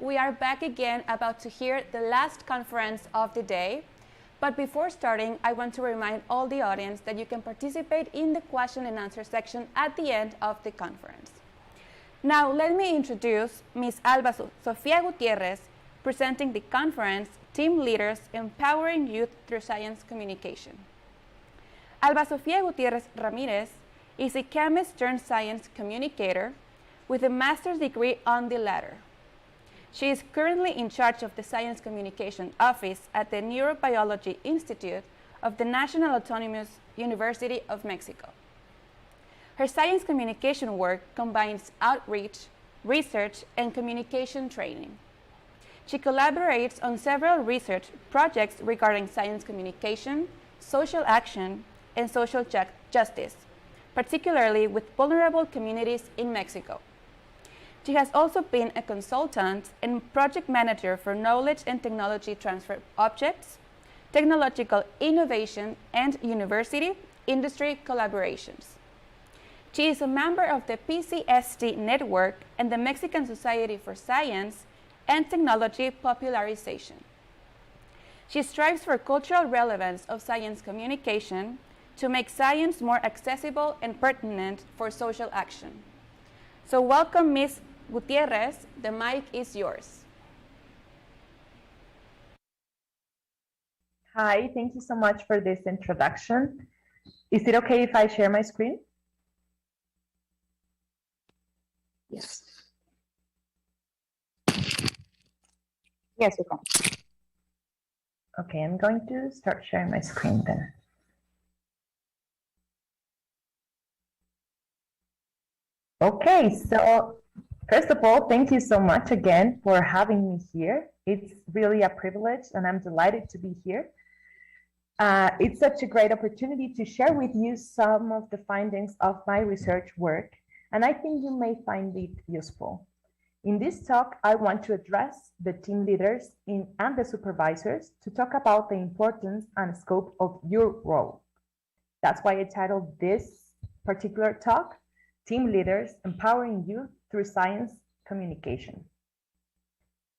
we are back again about to hear the last conference of the day. But before starting, I want to remind all the audience that you can participate in the question and answer section at the end of the conference. Now, let me introduce Ms. Alba Sofía Gutiérrez, presenting the conference, Team Leaders Empowering Youth Through Science Communication. Alba Sofía Gutiérrez Ramirez is a chemist turned science communicator with a master's degree on the latter. She is currently in charge of the Science Communication Office at the Neurobiology Institute of the National Autonomous University of Mexico. Her science communication work combines outreach, research, and communication training. She collaborates on several research projects regarding science communication, social action, and social justice, particularly with vulnerable communities in Mexico. She has also been a consultant and project manager for knowledge and technology transfer objects, technological innovation, and university-industry collaborations. She is a member of the PCST network and the Mexican Society for Science and Technology Popularization. She strives for cultural relevance of science communication to make science more accessible and pertinent for social action. So welcome, Ms. Gutiérrez, the mic is yours. Hi, thank you so much for this introduction. Is it okay if I share my screen? Yes. Yes, you can. Okay, I'm going to start sharing my screen then. Okay, so first of all, thank you so much again for having me here. It's really a privilege and I'm delighted to be here. It's such a great opportunity to share with you some of the findings of my research work, and I think you may find it useful. In this talk, I want to address the team leaders and the supervisors to talk about the importance and scope of your role. That's why I titled this particular talk, Team Leaders Empowering Youth Through Science Communication.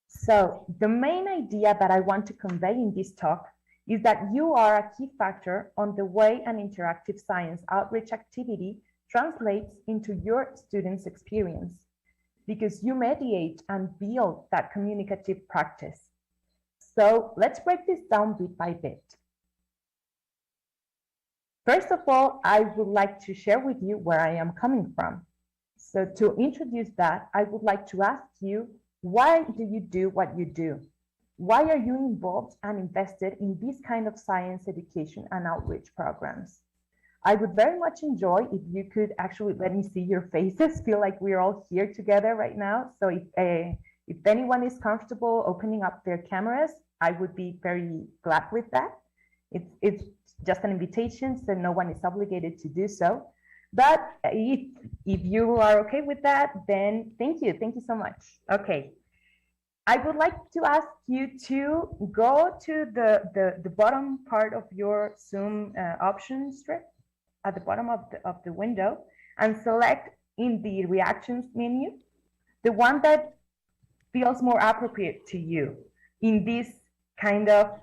So the main idea that I want to convey in this talk is that you are a key factor on the way an interactive science outreach activity translates into your students' experience, because you mediate and build that communicative practice. So let's break this down bit by bit. First of all, I would like to share with you where I am coming from. So to introduce that, I would like to ask you, why do you do what you do? Why are you involved and invested in this kind of science education and outreach programs? I would very much enjoy if you could actually let me see your faces, feel like we're all here together right now. So if anyone is comfortable opening up their cameras, I would be very glad with that. It's just an invitation, so no one is obligated to do so. But if you are okay with that, then thank you so much. Okay, I would like to ask you to go to the bottom part of your Zoom option strip at the bottom of the window and select in the reactions menu the one that feels more appropriate to you in this kind of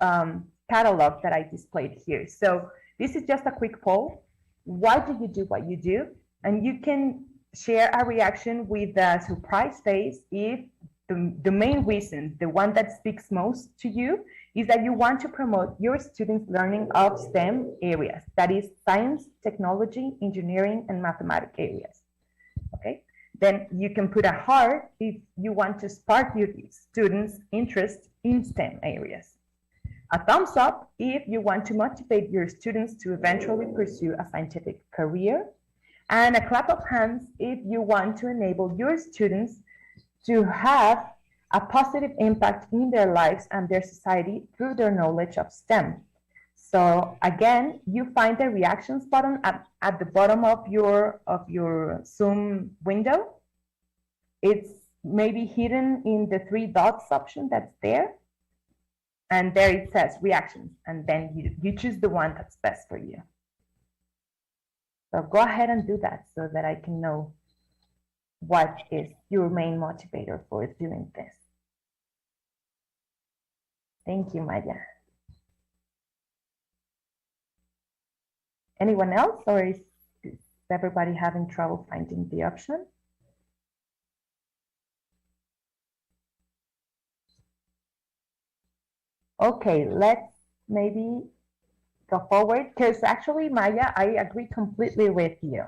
catalog that I displayed here. So this is just a quick poll. Why do you do what you do? And you can share a reaction with a surprise face if the main reason, the one that speaks most to you, is that you want to promote your students' learning of STEM areas, that is science, technology, engineering, and mathematics areas. Okay, then you can put a heart if you want to spark your students' interest in STEM areas. A thumbs up if you want to motivate your students to eventually pursue a scientific career, and a clap of hands if you want to enable your students to have a positive impact in their lives and their society through their knowledge of STEM. So again, you find the reactions button at the bottom of your Zoom window. It's maybe hidden in the 3 dots option that's there. And there it says reactions, and then you choose the one that's best for you. So go ahead and do that so that I can know what is your main motivator for doing this. Thank you, Maya. Anyone else, or is everybody having trouble finding the option? Okay, let's maybe go forward, because actually, Maya, I agree completely with you.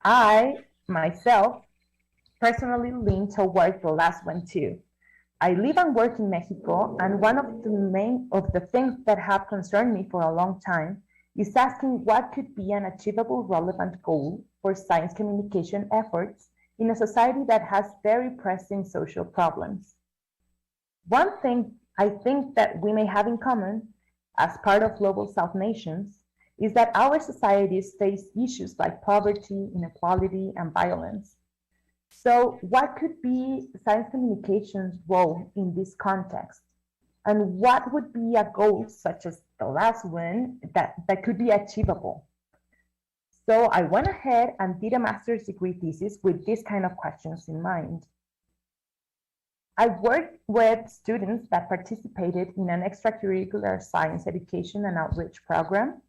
I, myself, personally lean towards the last one too. I live and work in Mexico, and one of the things that have concerned me for a long time is asking what could be an achievable relevant goal for science communication efforts in a society that has very pressing social problems. One thing I think that we may have in common as part of Global South nations is that our societies face issues like poverty, inequality, and violence. So what could be science communication's role in this context? And what would be a goal such as the last one that could be achievable? So I went ahead and did a master's degree thesis with this kind of questions in mind. I worked with students that participated in an extracurricular science education and outreach program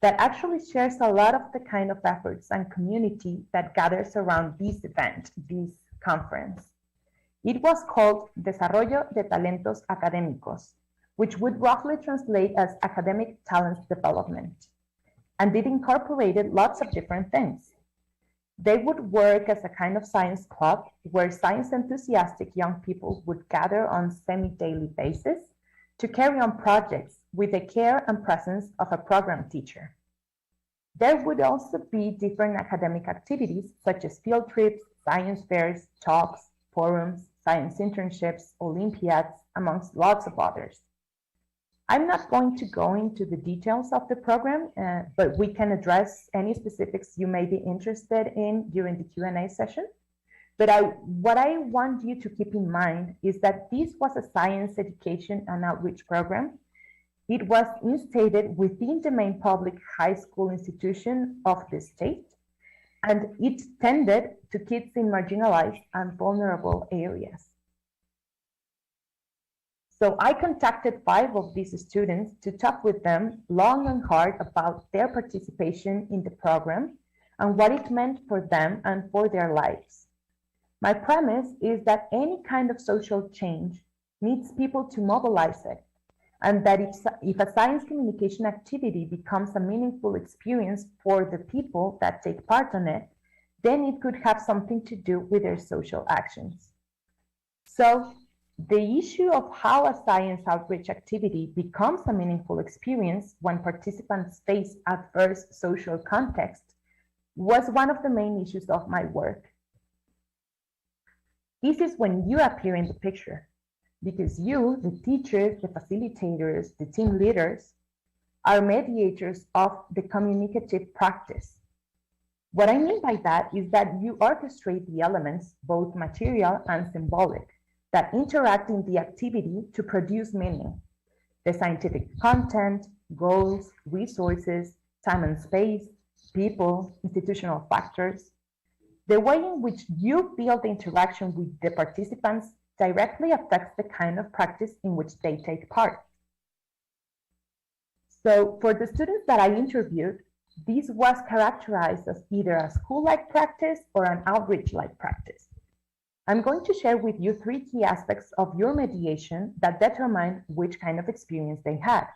that actually shares a lot of the kind of efforts and community that gathers around this event, this conference. It was called Desarrollo de Talentos Académicos, which would roughly translate as academic talents development. And it incorporated lots of different things. They would work as a kind of science club where science enthusiastic young people would gather on semi-daily basis to carry on projects with the care and presence of a program teacher. There would also be different academic activities such as field trips, science fairs, talks, forums, science internships, Olympiads, amongst lots of others. I'm not going to go into the details of the program, but we can address any specifics you may be interested in during the Q&A session. But what I want you to keep in mind is that this was a science education and outreach program. It was instated within the main public high school institution of the state, and it tended to kids in marginalized and vulnerable areas. So I contacted 5 of these students to talk with them long and hard about their participation in the program and what it meant for them and for their lives. My premise is that any kind of social change needs people to mobilize it, and that if a science communication activity becomes a meaningful experience for the people that take part in it, then it could have something to do with their social actions. So the issue of how a science outreach activity becomes a meaningful experience when participants face adverse social context was one of the main issues of my work. This is when you appear in the picture, because you, the teachers, the facilitators, the team leaders, are mediators of the communicative practice. What I mean by that is that you orchestrate the elements, both material and symbolic, that interact in the activity to produce meaning. The scientific content, goals, resources, time and space, people, institutional factors. The way in which you build the interaction with the participants directly affects the kind of practice in which they take part. So for the students that I interviewed, this was characterized as either a school-like practice or an outreach-like practice. I'm going to share with you 3 key aspects of your mediation that determine which kind of experience they had.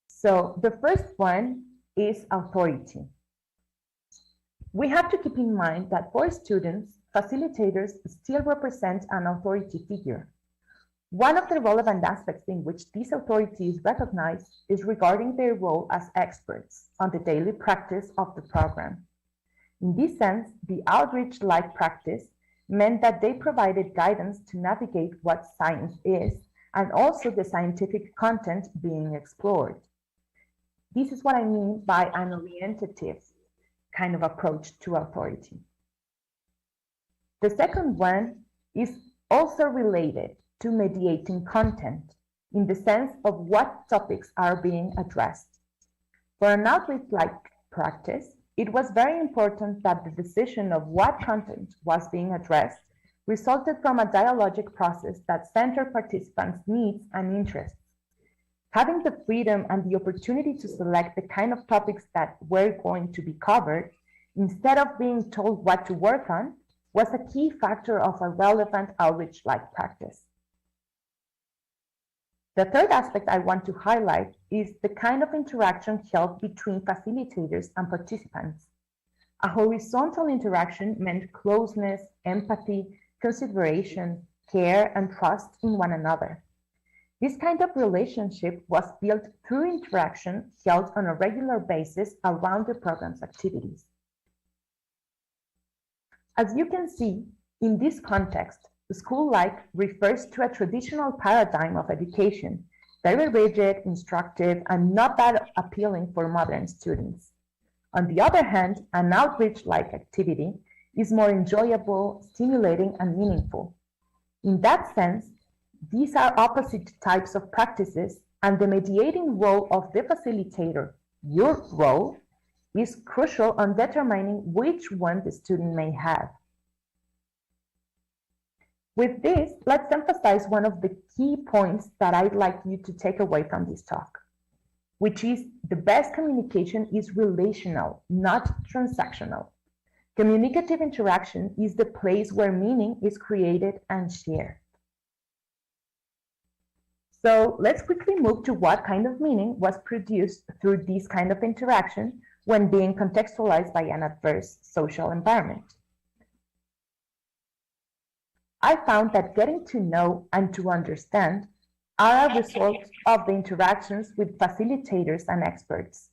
So the first one is authority. We have to keep in mind that for students, facilitators still represent an authority figure. One of the relevant aspects in which this authority is recognized is regarding their role as experts on the daily practice of the program. In this sense, the outreach-like practice meant that they provided guidance to navigate what science is and also the scientific content being explored. This is what I mean by an orientative kind of approach to authority. The second one is also related to mediating content in the sense of what topics are being addressed. For an outreach-like practice, it was very important that the decision of what content was being addressed resulted from a dialogic process that centered participants' needs and interests. Having the freedom and the opportunity to select the kind of topics that were going to be covered, instead of being told what to work on, was a key factor of a relevant outreach-like practice. The third aspect I want to highlight is the kind of interaction held between facilitators and participants. A horizontal interaction meant closeness, empathy, consideration, care, and trust in one another. This kind of relationship was built through interaction held on a regular basis around the program's activities. As you can see, in this context, school-like refers to a traditional paradigm of education, very rigid, instructive, and not that appealing for modern students. On the other hand, an outreach-like activity is more enjoyable, stimulating, and meaningful. In that sense, these are opposite types of practices, and the mediating role of the facilitator, your role, is crucial on determining which one the student may have. With this, let's emphasize one of the key points that I'd like you to take away from this talk, which is the best communication is relational, not transactional. Communicative interaction is the place where meaning is created and shared. So let's quickly move to what kind of meaning was produced through this kind of interaction when being contextualized by an adverse social environment. I found that getting to know and to understand are a result of the interactions with facilitators and experts,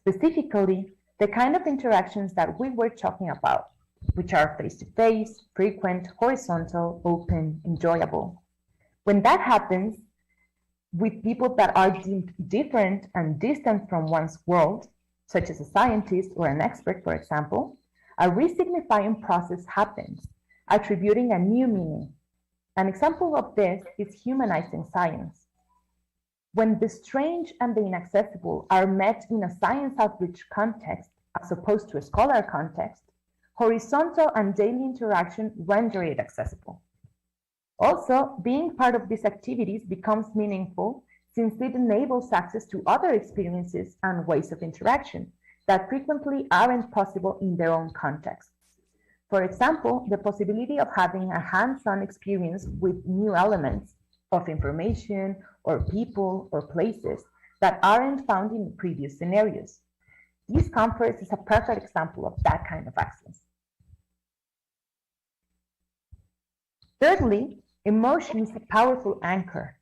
specifically the kind of interactions that we were talking about, which are face-to-face, frequent, horizontal, open, enjoyable. When that happens with people that are deemed different and distant from one's world, such as a scientist or an expert, for example, a re-signifying process happens, attributing a new meaning. An example of this is humanizing science. When the strange and the inaccessible are met in a science outreach context, as opposed to a scholar context, horizontal and daily interaction render it accessible. Also, being part of these activities becomes meaningful since it enables access to other experiences and ways of interaction that frequently aren't possible in their own context. For example, the possibility of having a hands-on experience with new elements of information or people or places that aren't found in previous scenarios. This conference is a perfect example of that kind of access. Thirdly, emotion is a powerful anchor.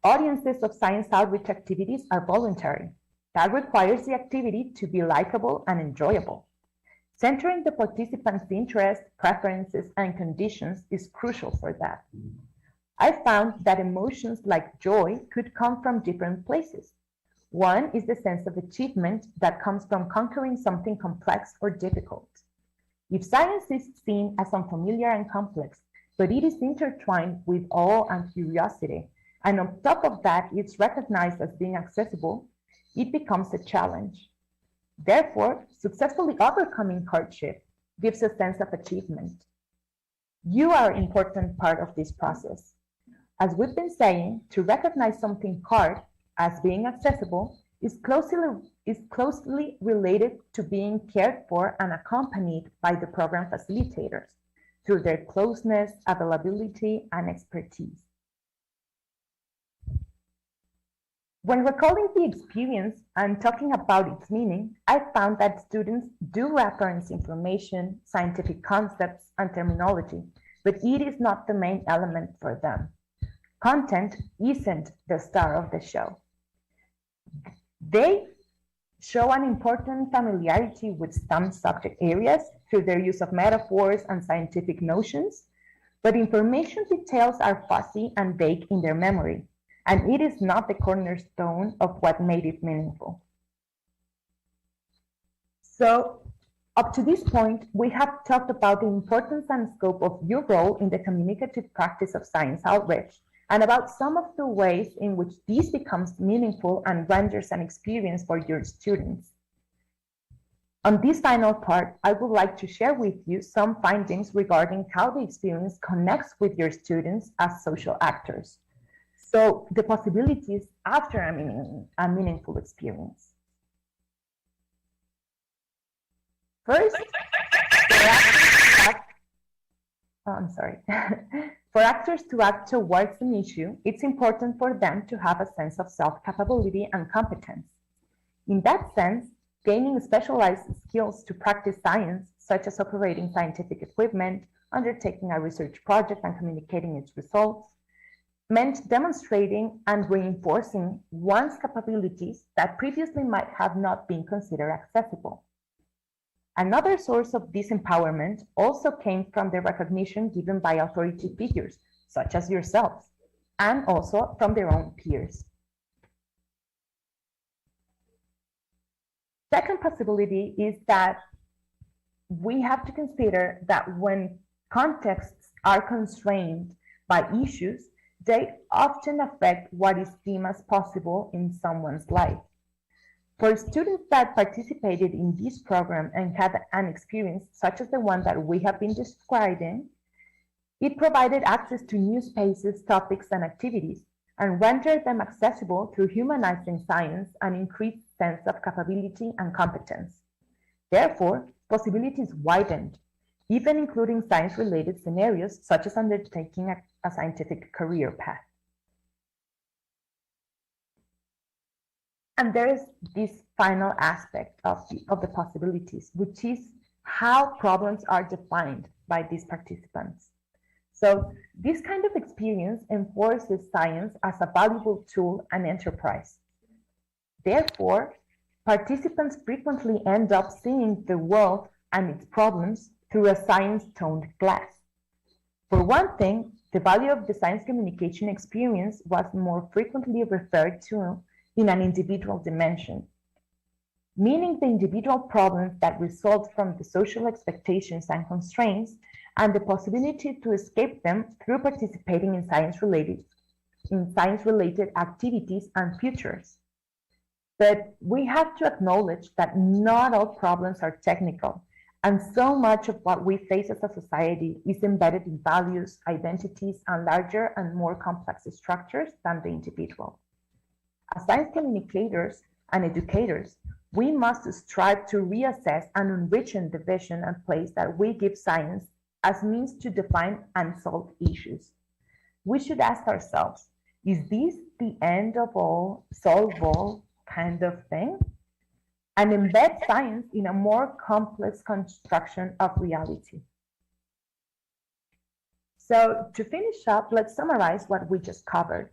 Audiences of science outreach activities are voluntary. That requires the activity to be likable and enjoyable. Centering the participants' interests, preferences, and conditions is crucial for that. I found that emotions like joy could come from different places. One is the sense of achievement that comes from conquering something complex or difficult. If science is seen as unfamiliar and complex, but it is intertwined with awe and curiosity, and on top of that, it's recognized as being accessible, it becomes a challenge. Therefore, successfully overcoming hardship gives a sense of achievement. You are an important part of this process. As we've been saying, to recognize something hard as being accessible is closely related to being cared for and accompanied by the program facilitators through their closeness, availability, and expertise. When recalling the experience and talking about its meaning, I found that students do reference information, scientific concepts, and terminology, but it is not the main element for them. Content isn't the star of the show. They show an important familiarity with some subject areas through their use of metaphors and scientific notions, but information details are fuzzy and vague in their memory, and it is not the cornerstone of what made it meaningful. So, up to this point, we have talked about the importance and scope of your role in the communicative practice of science outreach, and about some of the ways in which this becomes meaningful and renders an experience for your students. On this final part, I would like to share with you some findings regarding how the experience connects with your students as social actors. So the possibilities after a meaningful experience. First, for actors to act towards an issue, it's important for them to have a sense of self-capability and competence. In that sense, gaining specialized skills to practice science, such as operating scientific equipment, undertaking a research project and communicating its results, meant demonstrating and reinforcing one's capabilities that previously might have not been considered accessible. Another source of this empowerment also came from the recognition given by authority figures, such as yourselves, and also from their own peers. Second possibility is that we have to consider that when contexts are constrained by issues, they often affect what is deemed as possible in someone's life. For students that participated in this program and had an experience such as the one that we have been describing, it provided access to new spaces, topics, and activities, and rendered them accessible through humanizing science and increased sense of capability and competence. Therefore, possibilities widened, even including science-related scenarios such as undertaking a scientific career path. And there is this final aspect of the possibilities, which is how problems are defined by these participants. So this kind of experience enforces science as a valuable tool and enterprise. Therefore, participants frequently end up seeing the world and its problems through a science-toned glass. For one thing, the value of the science communication experience was more frequently referred to in an individual dimension, meaning the individual problems that result from the social expectations and constraints and the possibility to escape them through participating in science-related activities and futures. But we have to acknowledge that not all problems are technical, and so much of what we face as a society is embedded in values, identities, and larger and more complex structures than the individual. As science communicators and educators, we must strive to reassess and enrich the vision and place that we give science as means to define unsolved issues. We should ask ourselves, is this the end of all, solve all kind of thing? And embed science in a more complex construction of reality. So to finish up, let's summarize what we just covered.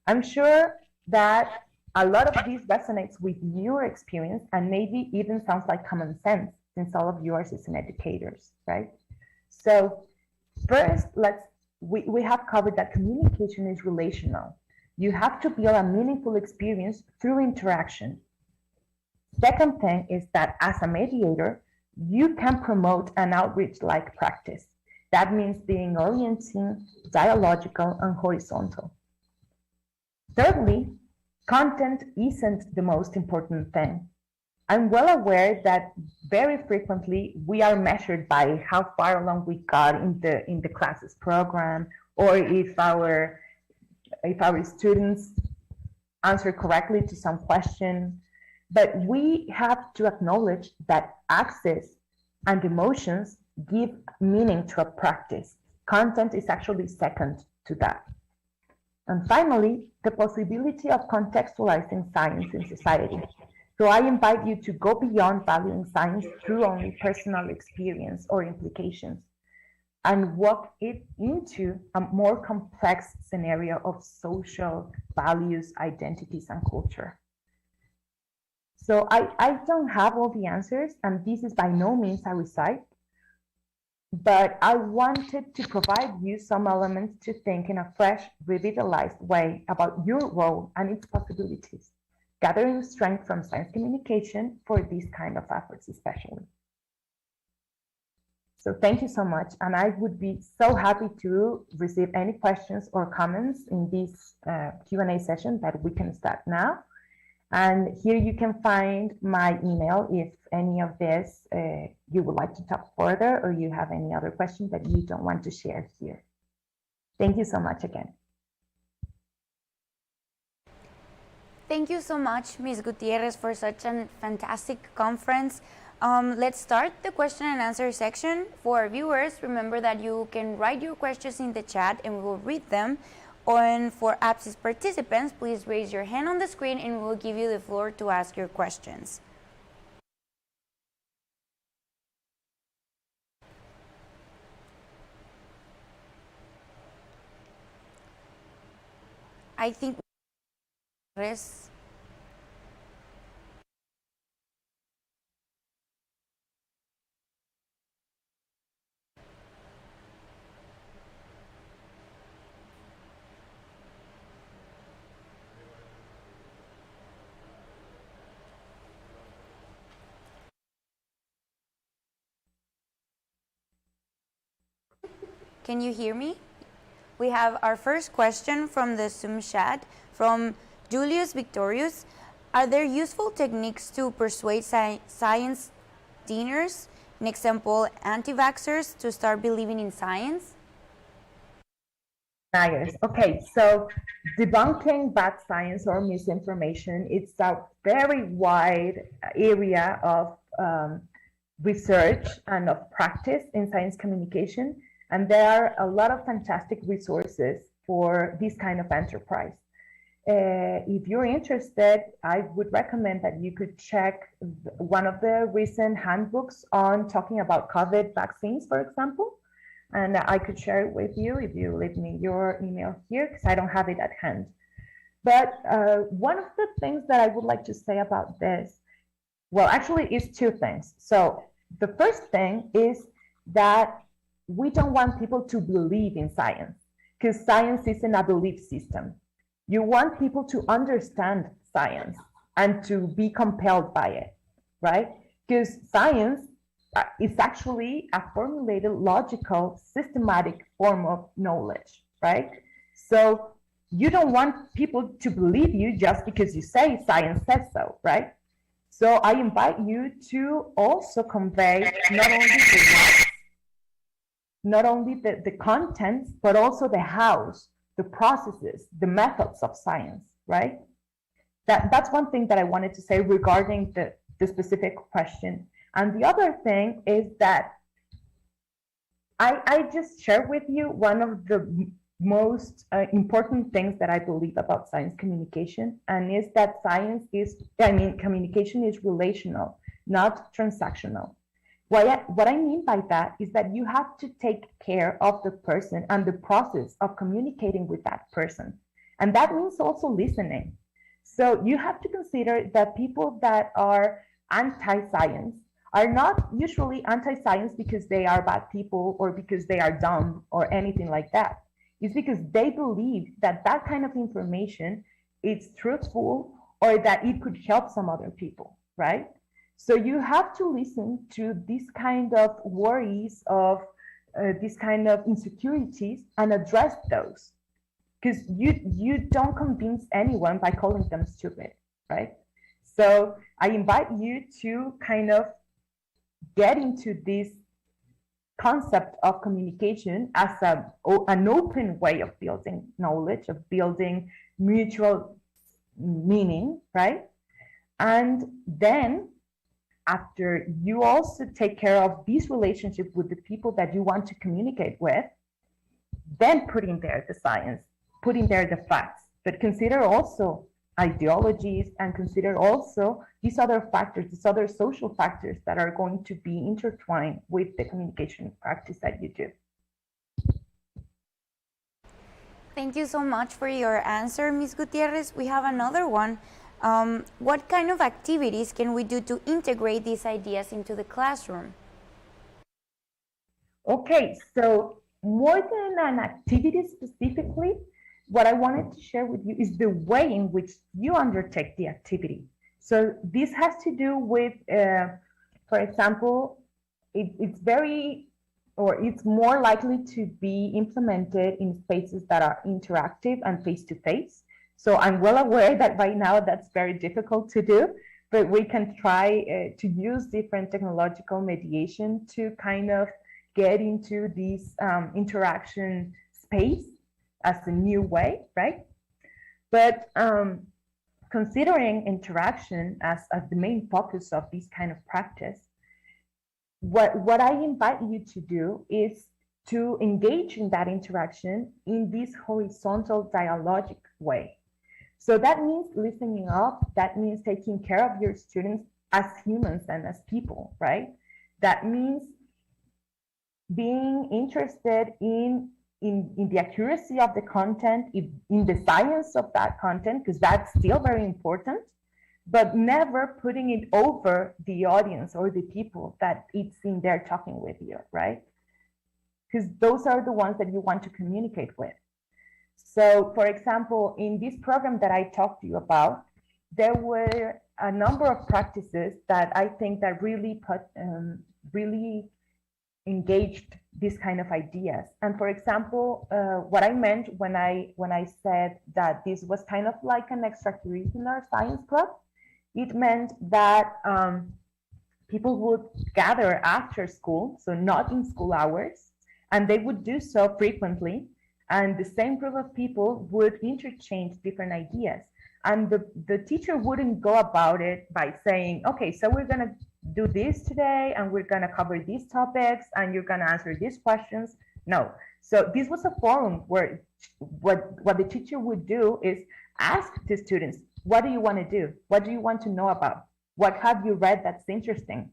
I'm sure that a lot of this resonates with your experience and maybe even sounds like common sense since all of you are seasoned educators, right? So first, we have covered that communication is relational. You have to build a meaningful experience through interaction. Second thing is that as a mediator, you can promote an outreach-like practice. That means being orienting, dialogical, and horizontal. Thirdly, content isn't the most important thing. I'm well aware that very frequently we are measured by how far along we got in the classes program, or if our students answer correctly to some question. But we have to acknowledge that access and emotions give meaning to a practice. Content is actually second to that. And finally, the possibility of contextualizing science in society. So I invite you to go beyond valuing science through only personal experience or implications and walk it into a more complex scenario of social values, identities, and culture. So I don't have all the answers, and this is by no means a recite, but I wanted to provide you some elements to think in a fresh, revitalized way about your role and its possibilities, gathering strength from science communication for these kind of efforts especially. So thank you so much, and I would be so happy to receive any questions or comments in this Q&A session that we can start now. And here you can find my email if any of this you would like to talk further, or you have any other questions that you don't want to share here. Thank you so much again. Thank you so much, Ms. Gutierrez, for such a fantastic conference. Let's start the question and answer section. For our viewers, remember that you can write your questions in the chat and we will read them. And for APCYS participants, please raise your hand on the screen and we will give you the floor to ask your questions. I think Can you hear me? We have our first question from the Zoom chat from Julius Victorius. Are there useful techniques to persuade science deniers, an example, anti-vaxxers, to start believing in science? Okay, so debunking bad science or misinformation, it's a very wide area of research and of practice in science communication. And there are a lot of fantastic resources for this kind of enterprise. If you're interested, I would recommend that you could check one of the recent handbooks on talking about COVID vaccines, for example. And I could share it with you if you leave me your email here, because I don't have it at hand. But one of the things that I would like to say about this, well, actually, is two things. So the first thing is that we don't want people to believe in science, because science isn't a belief system. You want people to understand science and to be compelled by it, right? Because science is actually a formulated, logical, systematic form of knowledge, right? So you don't want people to believe you just because you say science says so, right? So I invite you to also convey not only the contents, but also the hows, the processes, the methods of science, right? That's one thing that I wanted to say regarding the specific question. And the other thing is that I just shared with you one of the most important things that I believe about science communication, and is that communication is relational, not transactional. What I mean by that is that you have to take care of the person and the process of communicating with that person. And that means also listening. So you have to consider that people that are anti-science are not usually anti-science because they are bad people or because they are dumb or anything like that. It's because they believe that that kind of information is truthful or that it could help some other people, right? So you have to listen to this kind of worries of this kind of insecurities and address those, because you don't convince anyone by calling them stupid, right? So I invite you to kind of get into this concept of communication as an open way of building knowledge, of building mutual meaning, right? And then after you also take care of this relationship with the people that you want to communicate with, then put in there the science, put in there the facts, but consider also ideologies and consider also these other factors, these other social factors that are going to be intertwined with the communication practice that you do. Thank you so much for your answer, Ms. Gutierrez. We have another one. What kind of activities can we do to integrate these ideas into the classroom? Okay, so more than an activity specifically, what I wanted to share with you is the way in which you undertake the activity. So this has to do with, for example, it's more likely to be implemented in spaces that are interactive and face-to-face. So I'm well aware that right now that's very difficult to do, but we can try to use different technological mediation to kind of get into this interaction space as a new way, right? But considering interaction as the main focus of this kind of practice, what I invite you to do is to engage in that interaction in this horizontal dialogic way. So that means listening up, that means taking care of your students as humans and as people, right? That means being interested in the accuracy of the content, in the science of that content, because that's still very important, but never putting it over the audience or the people that it's in there talking with you, right? Because those are the ones that you want to communicate with. So, for example, in this program that I talked to you about, there were a number of practices that I think that really really engaged this kind of ideas. And for example, what I meant when I said that this was kind of like an extracurricular science club, it meant that people would gather after school, so not in school hours, and they would do so frequently. And the same group of people would interchange different ideas. And the teacher wouldn't go about it by saying, okay, so we're going to do this today, and we're going to cover these topics, and you're going to answer these questions. No. So this was a forum where what the teacher would do is ask the students, what do you want to do? What do you want to know about? What have you read that's interesting?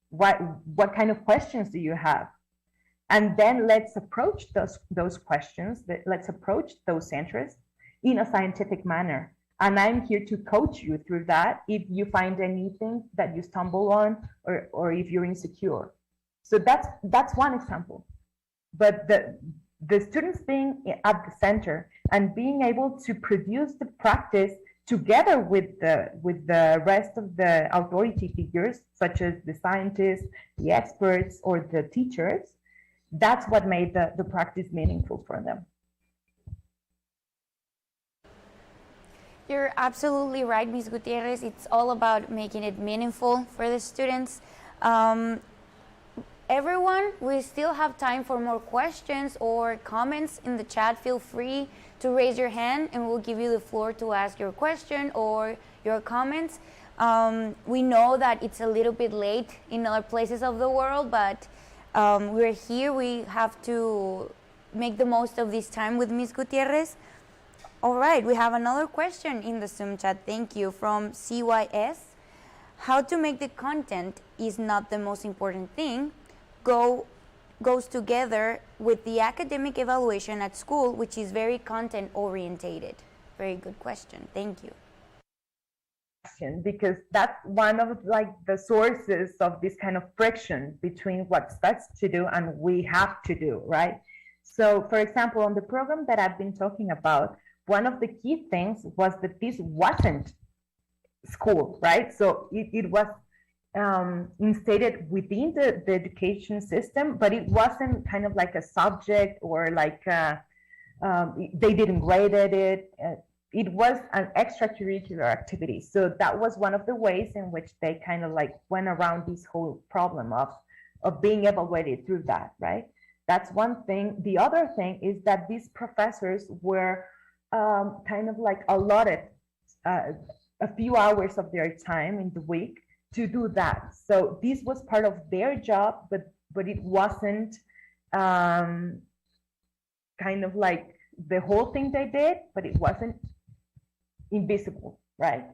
What kind of questions do you have? And then let's approach those questions, let's approach those interests in a scientific manner. And I'm here to coach you through that if you find anything that you stumble on, or if you're insecure. So that's one example. But the students being at the center and being able to produce the practice together with the rest of the authority figures, such as the scientists, the experts, or the teachers, that's what made the practice meaningful for them. You're absolutely right, Ms. Gutierrez. It's all about making it meaningful for the students. Everyone, we still have time for more questions or comments in the chat. Feel free to raise your hand and we'll give you the floor to ask your question or your comments. We know that it's a little bit late in other places of the world, but we're here. We have to make the most of this time with Ms. Gutierrez. All right, we have another question in the Zoom chat. Thank you. From CYS. How to make the content is not the most important thing goes together with the academic evaluation at school, which is very content orientated. Very good question. Thank you. Because that's one of the sources of this kind of friction between what's best to do and we have to do, right? So, for example, on the program that I've been talking about, one of the key things was that this wasn't school, right? So it was instated within the education system, but it wasn't kind of like a subject or like they didn't grade it. It was an extracurricular activity. So that was one of the ways in which they kind of like went around this whole problem of being evaluated through that, right? That's one thing. The other thing is that these professors were kind of like allotted a few hours of their time in the week to do that. So this was part of their job, but it wasn't kind of like the whole thing they did, but it wasn't invisible, right?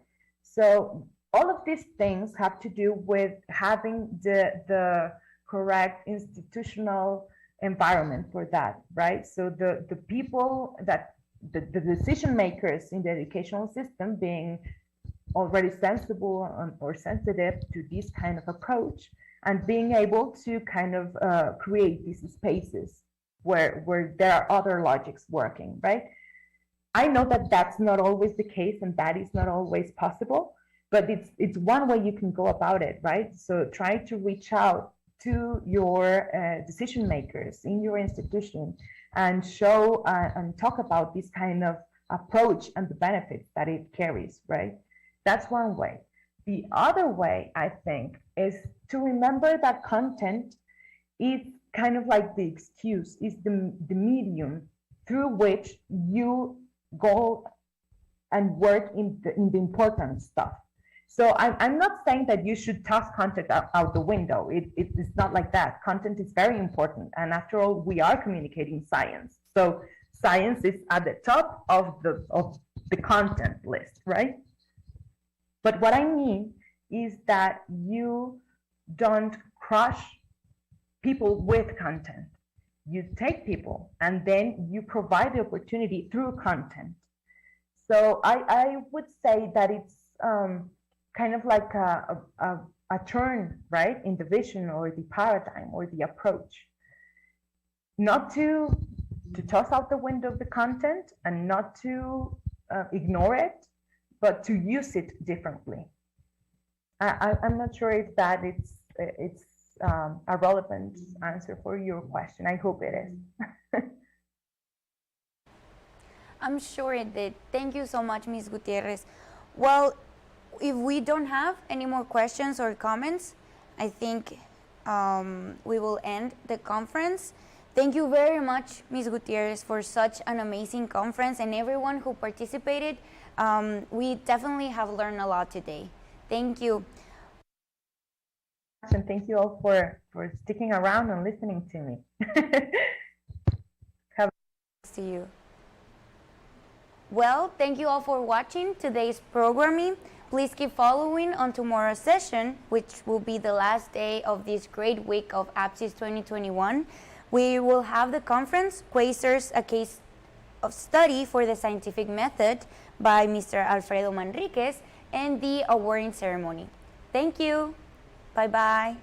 So all of these things have to do with having the correct institutional environment for that, right? So the people that the decision makers in the educational system being already sensible or sensitive to this kind of approach and being able to kind of create these spaces where there are other logics working, right? I know that that's not always the case and that is not always possible, but it's one way you can go about it, right? So try to reach out to your decision makers in your institution and show and talk about this kind of approach and the benefits that it carries, right? That's one way. The other way, I think, is to remember that content is kind of like the excuse, is the medium through which you go and work in the important stuff. So I'm not saying that you should toss content out the window. It's not like that. Content is very important. And after all, we are communicating science. So science is at the top of the content list, right? But what I mean is that you don't crush people with content. You take people and then you provide the opportunity through content. So I would say that it's kind of like a turn, right, in the vision or the paradigm or the approach. Not to toss out the window the content and not to ignore it, but to use it differently. I'm not sure if that it's a relevant answer for your question. I hope it is. I'm sure it did. Thank you so much, Ms. Gutierrez. Well, if we don't have any more questions or comments, I think we will end the conference. Thank you very much, Ms. Gutierrez, for such an amazing conference, and everyone who participated. We definitely have learned a lot today. Thank you. And thank you all for sticking around and listening to me. See you. Well, thank you all for watching today's programming. Please keep following on tomorrow's session, which will be the last day of this great week of APCYS 2021. We will have the conference, Quasars, a Case of Study for the Scientific Method by Mr. Alfredo Manriquez, and the awarding ceremony. Thank you. Bye-bye.